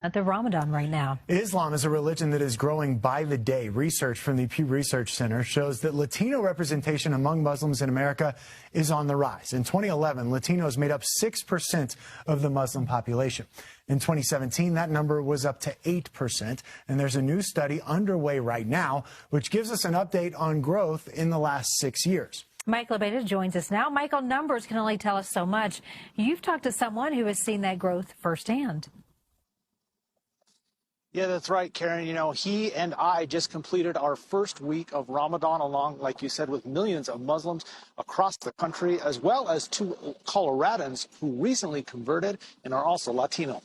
At the Ramadan right now. Islam is a religion that is growing by the day. Research from the Pew Research Center shows that Latino representation among Muslims in America is on the rise. In 2011, Latinos made up 6% of the Muslim population. In 2017, that number was up to 8%. And there's a new study underway right now, which gives us an update on growth in the last 6 years. Michael Abeta joins us now. Michael, numbers can only tell us so much. You've talked to someone who has seen that growth firsthand. Yeah, that's right, Karen. You know, he and I just completed our first week of Ramadan along, like you said, with millions of Muslims across the country, as well as 2 Coloradans who recently converted and are also Latino.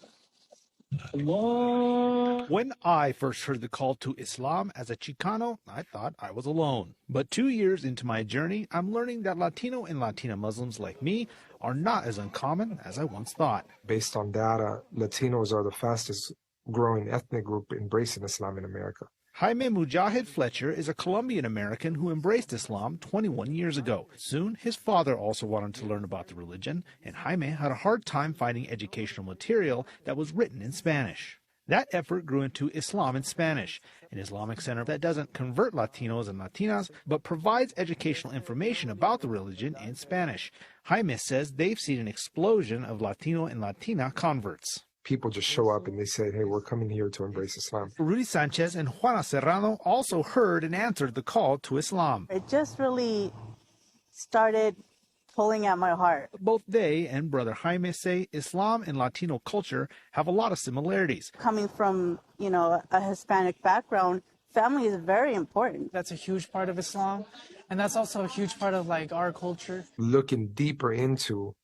When I first heard the call to Islam as a Chicano, I thought I was alone. But 2 years into my journey, I'm learning that Latino and Latina Muslims like me are not as uncommon as I once thought. Based on data, Latinos are the fastest growing ethnic group embracing Islam in America. Jaime Mujahid Fletcher is a Colombian-American who embraced Islam 21 years ago. Soon, his father also wanted to learn about the religion, and Jaime had a hard time finding educational material that was written in Spanish. That effort grew into Islam in Spanish, an Islamic center that doesn't convert Latinos and Latinas, but provides educational information about the religion in Spanish. Jaime says they've seen an explosion of Latino and Latina converts. People just show up and they say, hey, we're coming here to embrace Islam. Rudy Sanchez and Juana Serrano also heard and answered the call to Islam. It just really started pulling at my heart. Both they and Brother Jaime say Islam and Latino culture have a lot of similarities. Coming from, a Hispanic background, family is very important. That's a huge part of Islam, and that's also a huge part of our culture. Looking deeper into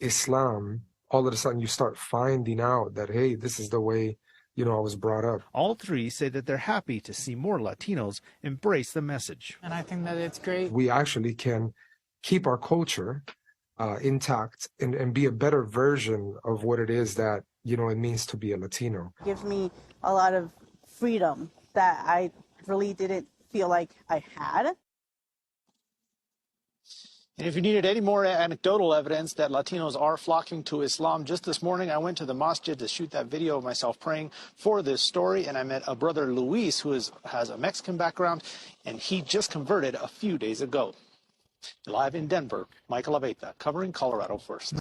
Islam, all of a sudden you start finding out that, hey, this is the way, I was brought up. All three say that they're happy to see more Latinos embrace the message. And I think that it's great. We actually can keep our culture intact and be a better version of what it is that, it means to be a Latino. It gives me a lot of freedom that I really didn't feel like I had. And if you needed any more anecdotal evidence that Latinos are flocking to Islam, just this morning I went to the masjid to shoot that video of myself praying for this story, and I met a brother Luis who has a Mexican background, and he just converted a few days ago. Live in Denver, Michael Abeta, covering Colorado First.